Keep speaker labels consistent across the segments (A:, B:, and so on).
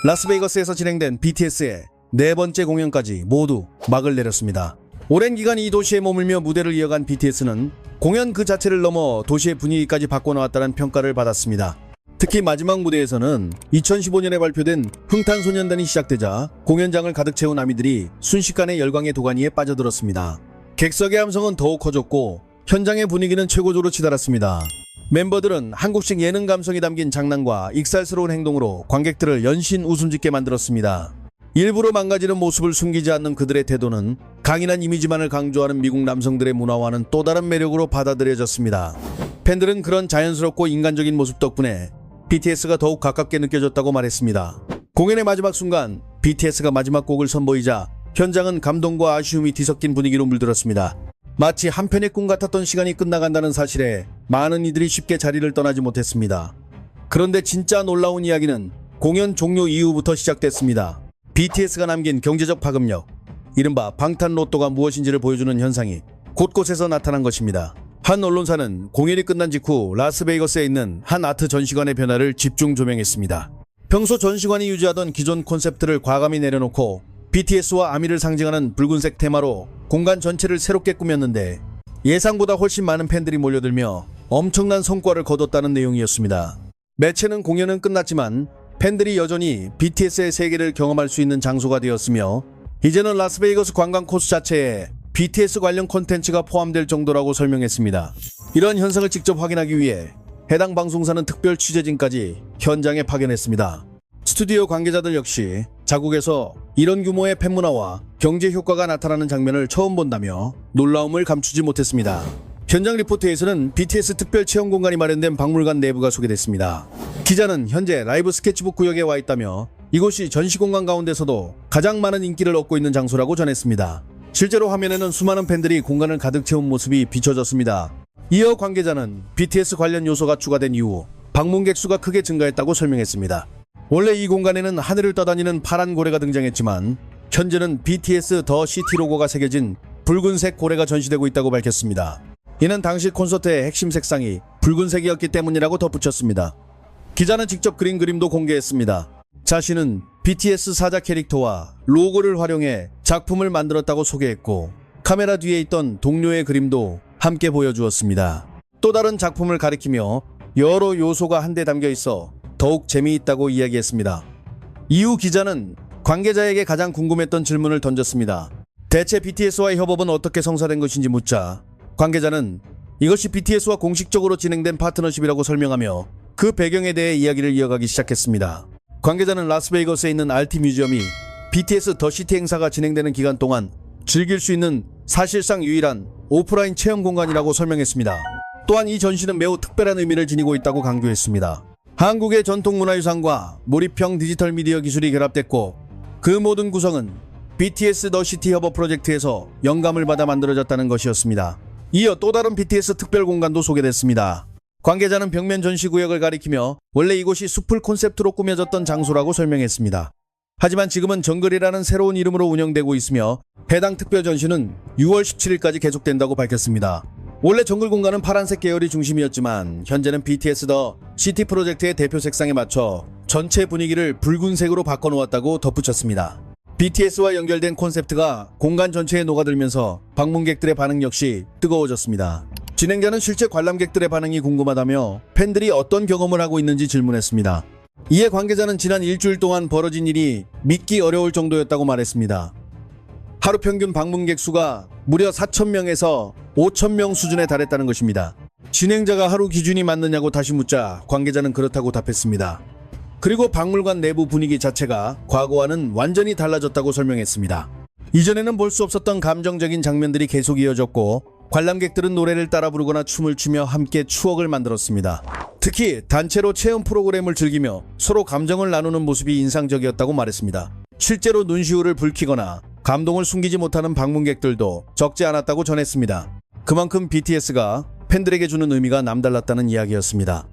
A: 라스베이거스에서 진행된 BTS의 네 번째 공연까지 모두 막을 내렸습니다. 오랜 기간 이 도시에 머물며 무대를 이어간 BTS는 공연 그 자체를 넘어 도시의 분위기까지 바꿔놓았다는 평가를 받았습니다. 특히 마지막 무대에서는 2015년에 발표된 흥탄소년단이 시작되자 공연장을 가득 채운 아미들이 순식간에 열광의 도가니에 빠져들었습니다. 객석의 함성은 더욱 커졌고 현장의 분위기는 최고조로 치달았습니다. 멤버들은 한국식 예능 감성이 담긴 장난과 익살스러운 행동으로 관객들을 연신 웃음짓게 만들었습니다. 일부러 망가지는 모습을 숨기지 않는 그들의 태도는 강인한 이미지만을 강조하는 미국 남성들의 문화와는 또 다른 매력으로 받아들여졌습니다. 팬들은 그런 자연스럽고 인간적인 모습 덕분에 BTS가 더욱 가깝게 느껴졌다고 말했습니다. 공연의 마지막 순간 BTS가 마지막 곡을 선보이자 현장은 감동과 아쉬움이 뒤섞인 분위기로 물들었습니다. 마치 한편의 꿈 같았던 시간이 끝나간다는 사실에 많은 이들이 쉽게 자리를 떠나지 못했습니다. 그런데 진짜 놀라운 이야기는 공연 종료 이후부터 시작됐습니다. BTS가 남긴 경제적 파급력, 이른바 방탄로또가 무엇인지를 보여주는 현상이 곳곳에서 나타난 것입니다. 한 언론사는 공연이 끝난 직후 라스베이거스에 있는 한 아트 전시관의 변화를 집중 조명했습니다. 평소 전시관이 유지하던 기존 콘셉트를 과감히 내려놓고 BTS와 아미를 상징하는 붉은색 테마로 공간 전체를 새롭게 꾸몄는데 예상보다 훨씬 많은 팬들이 몰려들며 엄청난 성과를 거뒀다는 내용이었습니다. 매체는 공연은 끝났지만 팬들이 여전히 BTS의 세계를 경험할 수 있는 장소가 되었으며 이제는 라스베이거스 관광 코스 자체에 BTS 관련 콘텐츠가 포함될 정도라고 설명했습니다. 이런 현상을 직접 확인하기 위해 해당 방송사는 특별 취재진까지 현장에 파견했습니다. 스튜디오 관계자들 역시 자국에서 이런 규모의 팬문화와 경제 효과가 나타나는 장면을 처음 본다며 놀라움을 감추지 못했습니다. 현장 리포트에서는 BTS 특별 체험 공간이 마련된 박물관 내부가 소개됐습니다. 기자는 현재 라이브 스케치북 구역에 와 있다며 이곳이 전시 공간 가운데서도 가장 많은 인기를 얻고 있는 장소라고 전했습니다. 실제로 화면에는 수많은 팬들이 공간을 가득 채운 모습이 비춰졌습니다. 이어 관계자는 BTS 관련 요소가 추가된 이후 방문객 수가 크게 증가했다고 설명했습니다. 원래 이 공간에는 하늘을 떠다니는 파란 고래가 등장했지만 현재는 BTS 더 시티 로고가 새겨진 붉은색 고래가 전시되고 있다고 밝혔습니다. 이는 당시 콘서트의 핵심 색상이 붉은색이었기 때문이라고 덧붙였습니다. 기자는 직접 그린 그림도 공개했습니다. 자신은 BTS 사자 캐릭터와 로고를 활용해 작품을 만들었다고 소개했고 카메라 뒤에 있던 동료의 그림도 함께 보여주었습니다. 또 다른 작품을 가리키며 여러 요소가 한데 담겨 있어 더욱 재미있다고 이야기했습니다. 이후 기자는 관계자에게 가장 궁금했던 질문을 던졌습니다. 대체 BTS와의 협업은 어떻게 성사된 것인지 묻자 관계자는 이것이 BTS와 공식적으로 진행된 파트너십이라고 설명하며 그 배경에 대해 이야기를 이어가기 시작했습니다. 관계자는 라스베이거스에 있는 RT 뮤지엄이 BTS 더 시티 행사가 진행되는 기간 동안 즐길 수 있는 사실상 유일한 오프라인 체험 공간이라고 설명했습니다. 또한 이 전시는 매우 특별한 의미를 지니고 있다고 강조했습니다. 한국의 전통 문화유산과 몰입형 디지털 미디어 기술이 결합됐고 그 모든 구성은 BTS 더 시티 협업 프로젝트에서 영감을 받아 만들어졌다는 것이었습니다. 이어 또 다른 BTS 특별 공간도 소개됐습니다. 관계자는 벽면 전시 구역을 가리키며 원래 이곳이 숲을 콘셉트로 꾸며졌던 장소라고 설명했습니다. 하지만 지금은 정글이라는 새로운 이름으로 운영되고 있으며 해당 특별 전시는 6월 17일까지 계속된다고 밝혔습니다. 원래 정글 공간은 파란색 계열이 중심이었지만 현재는 BTS 더 시티 프로젝트의 대표 색상에 맞춰 전체 분위기를 붉은색으로 바꿔놓았다고 덧붙였습니다. BTS와 연결된 콘셉트가 공간 전체에 녹아들면서 방문객들의 반응 역시 뜨거워졌습니다. 진행자는 실제 관람객들의 반응이 궁금하다며 팬들이 어떤 경험을 하고 있는지 질문했습니다. 이에 관계자는 지난 일주일 동안 벌어진 일이 믿기 어려울 정도였다고 말했습니다. 하루 평균 방문객 수가 무려 4,000명에서 5,000명 수준에 달했다는 것입니다. 진행자가 하루 기준이 맞느냐고 다시 묻자 관계자는 그렇다고 답했습니다. 그리고 박물관 내부 분위기 자체가 과거와는 완전히 달라졌다고 설명했습니다. 이전에는 볼 수 없었던 감정적인 장면들이 계속 이어졌고 관람객들은 노래를 따라 부르거나 춤을 추며 함께 추억을 만들었습니다. 특히 단체로 체험 프로그램을 즐기며 서로 감정을 나누는 모습이 인상적이었다고 말했습니다. 실제로 눈시울을 붉히거나 감동을 숨기지 못하는 방문객들도 적지 않았다고 전했습니다. 그만큼 BTS가 팬들에게 주는 의미가 남달랐다는 이야기였습니다.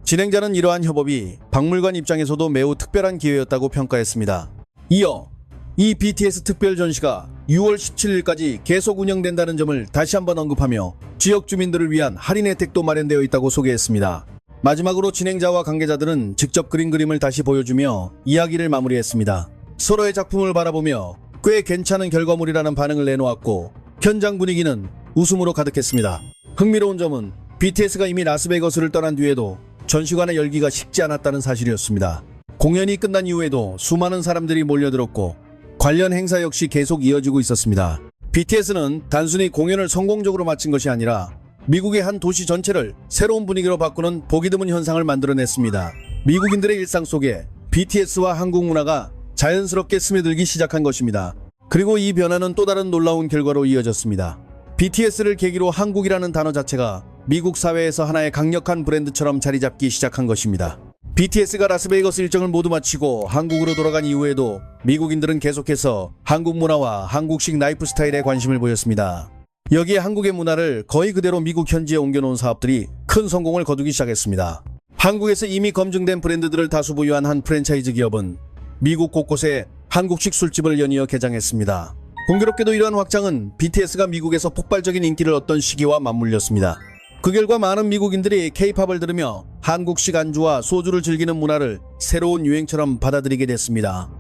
A: 진행자는 이러한 협업이 박물관 입장에서도 매우 특별한 기회였다고 평가했습니다. 이어 이 BTS 특별 전시가 6월 17일까지 계속 운영된다는 점을 다시 한번 언급하며 지역 주민들을 위한 할인 혜택도 마련되어 있다고 소개했습니다. 마지막으로 진행자와 관계자들은 직접 그린 그림을 다시 보여주며 이야기를 마무리했습니다. 서로의 작품을 바라보며 꽤 괜찮은 결과물이라는 반응을 내놓았고 현장 분위기는 웃음으로 가득했습니다. 흥미로운 점은 BTS가 이미 라스베이거스를 떠난 뒤에도 전시관의 열기가 식지 않았다는 사실이었습니다. 공연이 끝난 이후에도 수많은 사람들이 몰려들었고 관련 행사 역시 계속 이어지고 있었습니다. BTS는 단순히 공연을 성공적으로 마친 것이 아니라 미국의 한 도시 전체를 새로운 분위기로 바꾸는 보기 드문 현상을 만들어냈습니다. 미국인들의 일상 속에 BTS와 한국 문화가 자연스럽게 스며들기 시작한 것입니다. 그리고 이 변화는 또 다른 놀라운 결과로 이어졌습니다. BTS를 계기로 한국이라는 단어 자체가 미국 사회에서 하나의 강력한 브랜드처럼 자리 잡기 시작한 것입니다. BTS가 라스베이거스 일정을 모두 마치고 한국으로 돌아간 이후에도 미국인들은 계속해서 한국 문화와 한국식 라이프 스타일에 관심을 보였습니다. 여기에 한국의 문화를 거의 그대로 미국 현지에 옮겨놓은 사업들이 큰 성공을 거두기 시작했습니다. 한국에서 이미 검증된 브랜드들을 다수 보유한 한 프랜차이즈 기업은 미국 곳곳에 한국식 술집을 연이어 개장했습니다. 공교롭게도 이러한 확장은 BTS가 미국에서 폭발적인 인기를 얻던 시기와 맞물렸습니다. 그 결과 많은 미국인들이 K-팝을 들으며 한국식 안주와 소주를 즐기는 문화를 새로운 유행처럼 받아들이게 됐습니다.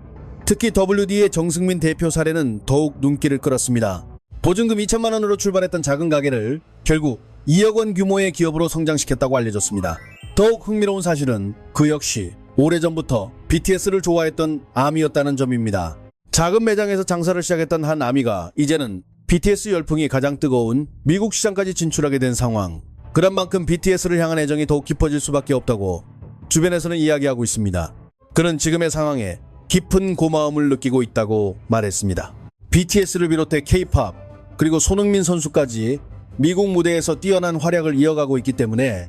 A: 특히 WD의 정승민 대표 사례는 더욱 눈길을 끌었습니다. 보증금 2천만 원으로 출발했던 작은 가게를 결국 2억 원 규모의 기업으로 성장시켰다고 알려졌습니다. 더욱 흥미로운 사실은 그 역시 오래전부터 BTS를 좋아했던 아미였다는 점입니다. 작은 매장에서 장사를 시작했던 한 아미가 이제는 BTS 열풍이 가장 뜨거운 미국 시장까지 진출하게 된 상황. 그런 만큼 BTS를 향한 애정이 더욱 깊어질 수밖에 없다고 주변에서는 이야기하고 있습니다. 그는 지금의 상황에 깊은 고마움을 느끼고 있다고 말했습니다. BTS를 비롯해 K-팝 그리고 손흥민 선수까지 미국 무대에서 뛰어난 활약을 이어가고 있기 때문에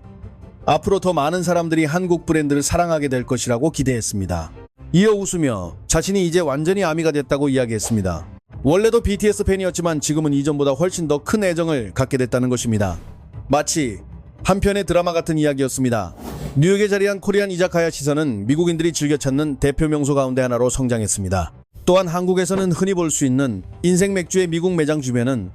A: 앞으로 더 많은 사람들이 한국 브랜드를 사랑하게 될 것이라고 기대했습니다. 이어 웃으며 자신이 이제 완전히 아미가 됐다고 이야기했습니다. 원래도 BTS 팬이었지만 지금은 이전보다 훨씬 더 큰 애정을 갖게 됐다는 것입니다. 마치 한 편의 드라마 같은 이야기였습니다. 뉴욕에 자리한 코리안 이자카야 시설은 미국인들이 즐겨 찾는 대표 명소 가운데 하나로 성장했습니다. 또한 한국에서는 흔히 볼 수 있는 인생 맥주의 미국 매장 주변은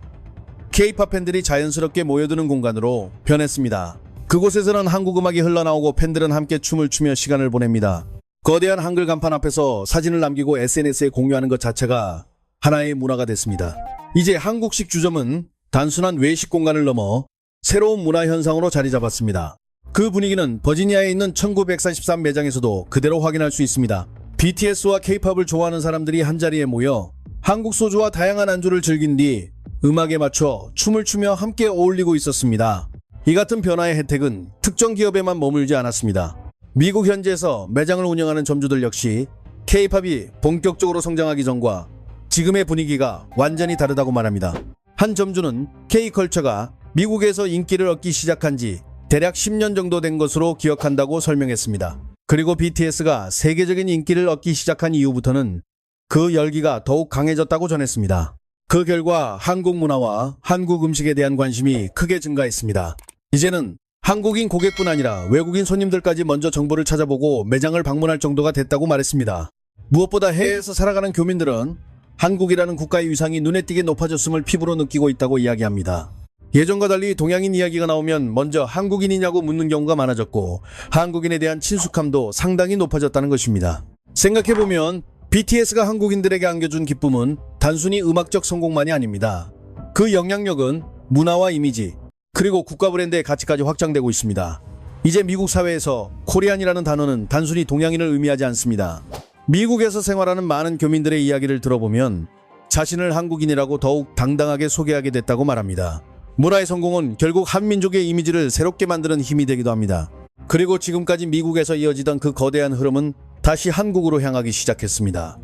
A: K-팝 팬들이 자연스럽게 모여드는 공간으로 변했습니다. 그곳에서는 한국 음악이 흘러나오고 팬들은 함께 춤을 추며 시간을 보냅니다. 거대한 한글 간판 앞에서 사진을 남기고 SNS에 공유하는 것 자체가 하나의 문화가 됐습니다. 이제 한국식 주점은 단순한 외식 공간을 넘어 새로운 문화 현상으로 자리 잡았습니다. 그 분위기는 버지니아에 있는 1943 매장에서도 그대로 확인할 수 있습니다. BTS와 K-팝을 좋아하는 사람들이 한자리에 모여 한국 소주와 다양한 안주를 즐긴 뒤 음악에 맞춰 춤을 추며 함께 어울리고 있었습니다. 이 같은 변화의 혜택은 특정 기업에만 머물지 않았습니다. 미국 현지에서 매장을 운영하는 점주들 역시 K-팝이 본격적으로 성장하기 전과 지금의 분위기가 완전히 다르다고 말합니다. 한 점주는 K-컬처가 미국에서 인기를 얻기 시작한 지 대략 10년 정도 된 것으로 기억한다고 설명했습니다. 그리고 BTS가 세계적인 인기를 얻기 시작한 이후부터는 그 열기가 더욱 강해졌다고 전했습니다. 그 결과 한국 문화와 한국 음식에 대한 관심이 크게 증가했습니다. 이제는 한국인 고객뿐 아니라 외국인 손님들까지 먼저 정보를 찾아보고 매장을 방문할 정도가 됐다고 말했습니다. 무엇보다 해외에서 살아가는 교민들은 한국이라는 국가의 위상이 눈에 띄게 높아졌음을 피부로 느끼고 있다고 이야기합니다. 예전과 달리 동양인 이야기가 나오면 먼저 한국인이냐고 묻는 경우가 많아졌고 한국인에 대한 친숙함도 상당히 높아졌다는 것입니다. 생각해보면 BTS가 한국인들에게 안겨준 기쁨은 단순히 음악적 성공만이 아닙니다. 그 영향력은 문화와 이미지 그리고 국가 브랜드의 가치까지 확장되고 있습니다. 이제 미국 사회에서 코리안이라는 단어는 단순히 동양인을 의미하지 않습니다. 미국에서 생활하는 많은 교민들의 이야기를 들어보면 자신을 한국인이라고 더욱 당당하게 소개하게 됐다고 말합니다. 문화의 성공은 결국 한민족의 이미지를 새롭게 만드는 힘이 되기도 합니다. 그리고 지금까지 미국에서 이어지던 그 거대한 흐름은 다시 한국으로 향하기 시작했습니다.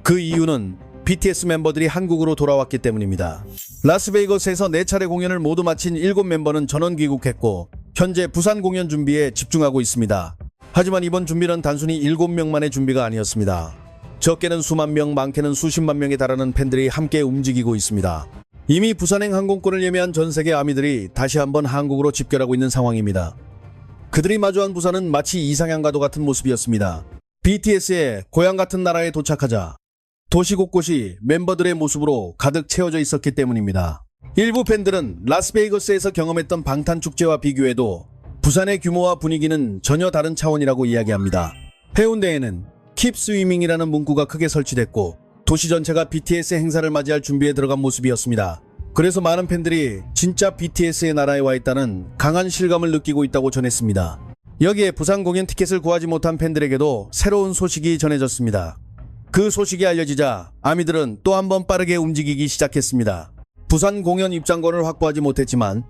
A: 그 이유는 BTS 멤버들이 한국으로 돌아왔기 때문입니다. 라스베이거스에서 4차례 공연을 모두 마친 7멤버는 전원 귀국했고 현재 부산 공연 준비에 집중하고 있습니다. 하지만 이번 준비는 단순히 7명만의 준비가 아니었습니다. 적게는 수만 명, 많게는 수십만 명에 달하는 팬들이 함께 움직이고 있습니다. 이미 부산행 항공권을 예매한 전 세계 아미들이 다시 한번 한국으로 집결하고 있는 상황입니다. 그들이 마주한 부산은 마치 이상향과도 같은 모습이었습니다. BTS의 고향 같은 나라에 도착하자 도시 곳곳이 멤버들의 모습으로 가득 채워져 있었기 때문입니다. 일부 팬들은 라스베이거스에서 경험했던 방탄축제와 비교해도 부산의 규모와 분위기는 전혀 다른 차원이라고 이야기합니다. 해운대에는 Keep Swimming이라는 문구가 크게 설치됐고 도시 전체가 BTS 행사를 맞이할 준비에 들어간 모습이었습니다. 그래서 많은 팬들이 진짜 BTS의 나라에 와 있다는 강한 실감을 느끼고 있다고 전했습니다. 여기에 부산 공연 티켓을 구하지 못한 팬들에게도 새로운 소식이 전해졌습니다. 그 소식이 알려지자 아미들은 또 한 번 빠르게 움직이기 시작했습니다. 부산 공연 입장권을 확보하지 못했지만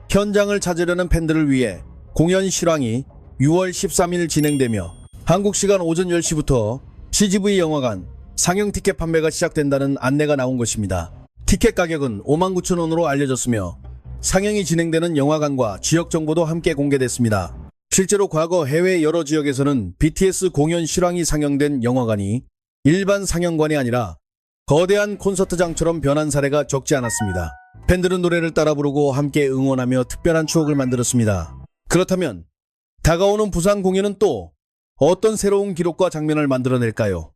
A: 현장을 찾으려는 팬들을 위해 공연 실황이 6월 13일 진행되며 한국 시간 오전 10시부터 CGV 영화관 상영 티켓 판매가 시작된다는 안내가 나온 것입니다. 티켓 가격은 59,000원으로 알려졌으며 상영이 진행되는 영화관과 지역 정보도 함께 공개됐습니다. 실제로 과거 해외 여러 지역에서는 BTS 공연 실황이 상영된 영화관이 일반 상영관이 아니라 거대한 콘서트장처럼 변한 사례가 적지 않았습니다. 팬들은 노래를 따라 부르고 함께 응원하며 특별한 추억을 만들었습니다. 그렇다면 다가오는 부산 공연은 또 어떤 새로운 기록과 장면을 만들어낼까요?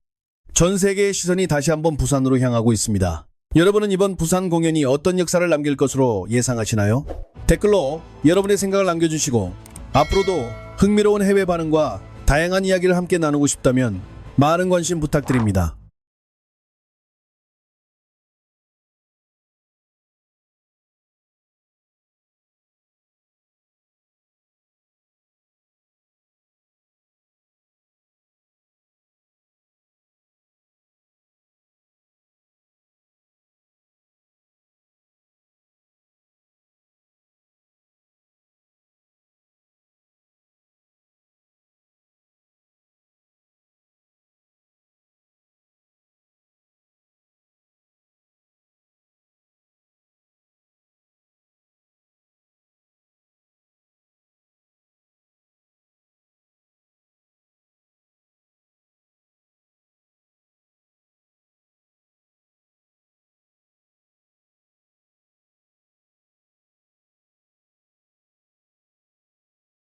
A: 전 세계의 시선이 다시 한번 부산으로 향하고 있습니다. 여러분은 이번 부산 공연이 어떤 역사를 남길 것으로 예상하시나요? 댓글로 여러분의 생각을 남겨주시고 앞으로도 흥미로운 해외 반응과 다양한 이야기를 함께 나누고 싶다면 많은 관심 부탁드립니다.